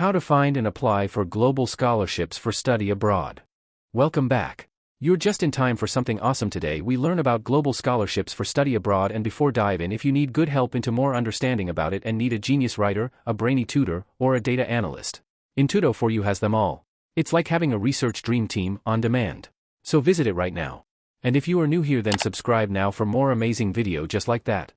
How to find and apply for global scholarships for study abroad. Welcome back. You're just in time for something awesome today. We learn about global scholarships for study abroad, and before dive in, if you need good help into more understanding about it and need a genius writer, a brainy tutor, or a data analyst, Intudo4U has them all. It's like having a research dream team on demand. So visit it right now. And if you are new here, then subscribe now for more amazing video just like that.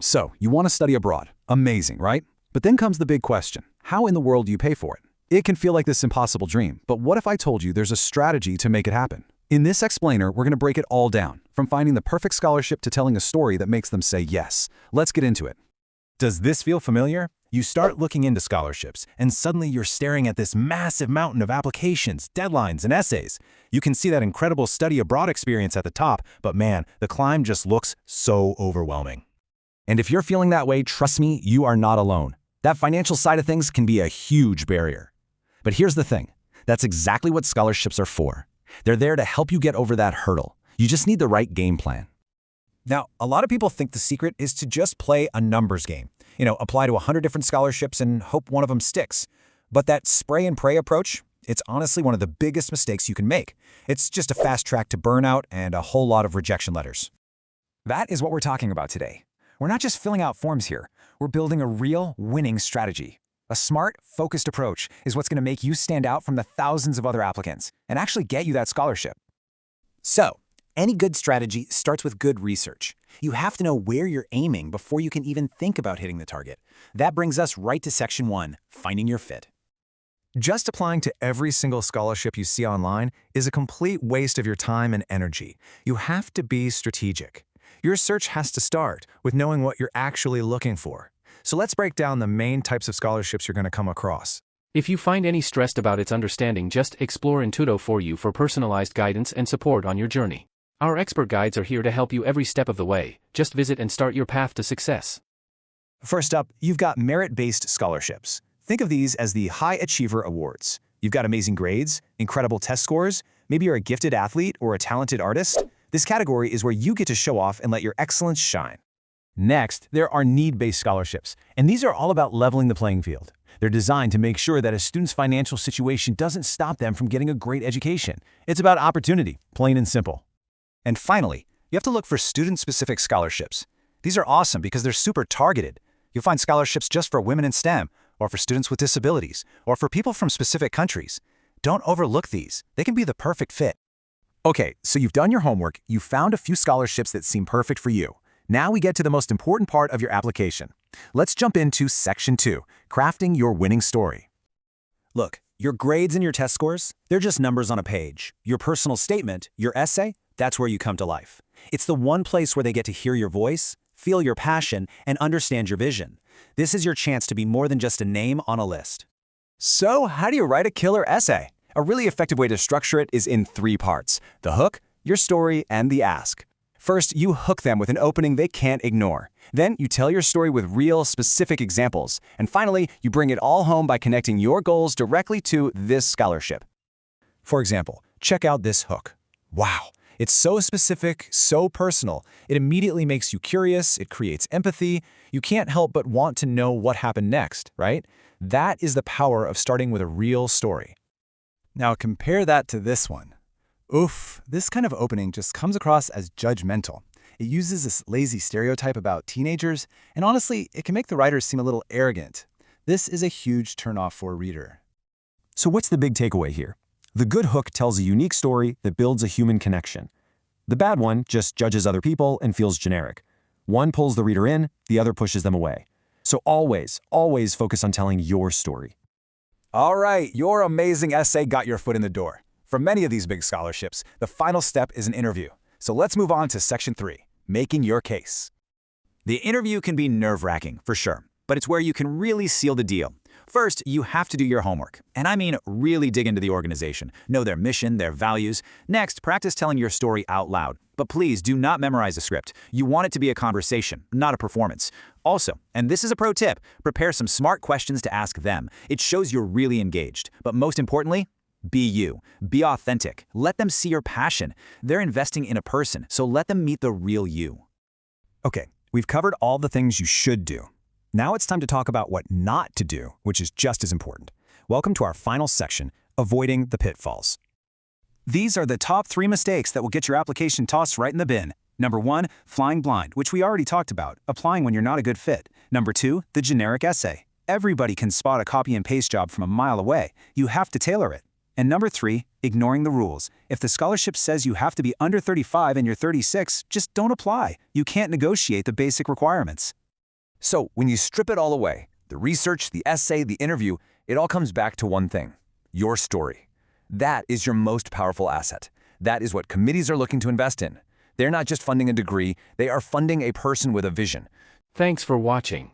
So, you want to study abroad. Amazing, right? But then comes the big question. How in the world do you pay for it? It can feel like this impossible dream, but what if I told you there's a strategy to make it happen? In this explainer, we're going to break it all down, from finding the perfect scholarship to telling a story that makes them say yes. Let's get into it. Does this feel familiar? You start looking into scholarships, and suddenly you're staring at this massive mountain of applications, deadlines, and essays. You can see that incredible study abroad experience at the top, but man, the climb just looks so overwhelming. And if you're feeling that way, trust me, you are not alone. That financial side of things can be a huge barrier. But here's the thing. That's exactly what scholarships are for. They're there to help you get over that hurdle. You just need the right game plan. Now, a lot of people think the secret is to just play a numbers game. Apply to 100 different scholarships and hope one of them sticks. But that spray and pray approach, it's honestly one of the biggest mistakes you can make. It's just a fast track to burnout and a whole lot of rejection letters. That is what we're talking about today. We're not just filling out forms here. We're building a real winning strategy. A smart, focused approach is what's going to make you stand out from the thousands of other applicants and actually get you that scholarship. So, any good strategy starts with good research. You have to know where you're aiming before you can even think about hitting the target. That brings us right to Section 1, finding your fit. Just applying to every single scholarship you see online is a complete waste of your time and energy. You have to be strategic. Your search has to start with knowing what you're actually looking for. So let's break down the main types of scholarships you're going to come across. If you find any stressed about its understanding, just explore Intudo4U for personalized guidance and support on your journey. Our expert guides are here to help you every step of the way. Just visit and start your path to success. First up, you've got merit-based scholarships. Think of these as the High Achiever Awards. You've got amazing grades, incredible test scores, maybe you're a gifted athlete or a talented artist. This category is where you get to show off and let your excellence shine. Next, there are need-based scholarships, and these are all about leveling the playing field. They're designed to make sure that a student's financial situation doesn't stop them from getting a great education. It's about opportunity, plain and simple. And finally, you have to look for student-specific scholarships. These are awesome because they're super targeted. You'll find scholarships just for women in STEM, or for students with disabilities, or for people from specific countries. Don't overlook these. They can be the perfect fit. Okay, so you've done your homework, you've found a few scholarships that seem perfect for you. Now we get to the most important part of your application. Let's jump into Section 2, crafting your winning story. Look, your grades and your test scores, they're just numbers on a page. Your personal statement, your essay, that's where you come to life. It's the one place where they get to hear your voice, feel your passion, and understand your vision. This is your chance to be more than just a name on a list. So, how do you write a killer essay? A really effective way to structure it is in 3 parts: the hook, your story, and the ask. First, you hook them with an opening they can't ignore. Then, you tell your story with real, specific examples. And finally, you bring it all home by connecting your goals directly to this scholarship. For example, check out this hook. Wow, it's so specific, so personal. It immediately makes you curious, it creates empathy. You can't help but want to know what happened next, right? That is the power of starting with a real story. Now compare that to this one. Oof, this kind of opening just comes across as judgmental. It uses this lazy stereotype about teenagers, and honestly, it can make the writer seem a little arrogant. This is a huge turnoff for a reader. So what's the big takeaway here? The good hook tells a unique story that builds a human connection. The bad one just judges other people and feels generic. One pulls the reader in, the other pushes them away. So always, always focus on telling your story. All right, your amazing essay got your foot in the door. For many of these big scholarships, the final step is an interview. So let's move on to Section 3, making your case. The interview can be nerve-wracking, for sure, but it's where you can really seal the deal. First, you have to do your homework, and I mean really dig into the organization, know their mission, their values. Next, practice telling your story out loud. But please do not memorize the script. You want it to be a conversation, not a performance. Also, and this is a pro tip, prepare some smart questions to ask them. It shows you're really engaged. But most importantly, be you. Be authentic. Let them see your passion. They're investing in a person, so let them meet the real you. Okay, we've covered all the things you should do. Now it's time to talk about what not to do, which is just as important. Welcome to our final section, avoiding the pitfalls. These are the top 3 mistakes that will get your application tossed right in the bin. Number 1, flying blind, which we already talked about, applying when you're not a good fit. Number 2, the generic essay. Everybody can spot a copy and paste job from a mile away. You have to tailor it. And number 3, ignoring the rules. If the scholarship says you have to be under 35 and you're 36, just don't apply. You can't negotiate the basic requirements. So, when you strip it all away, the research, the essay, the interview, it all comes back to one thing: your story. That is your most powerful asset. That is what committees are looking to invest in. They're not just funding a degree, they are funding a person with a vision. Thanks for watching.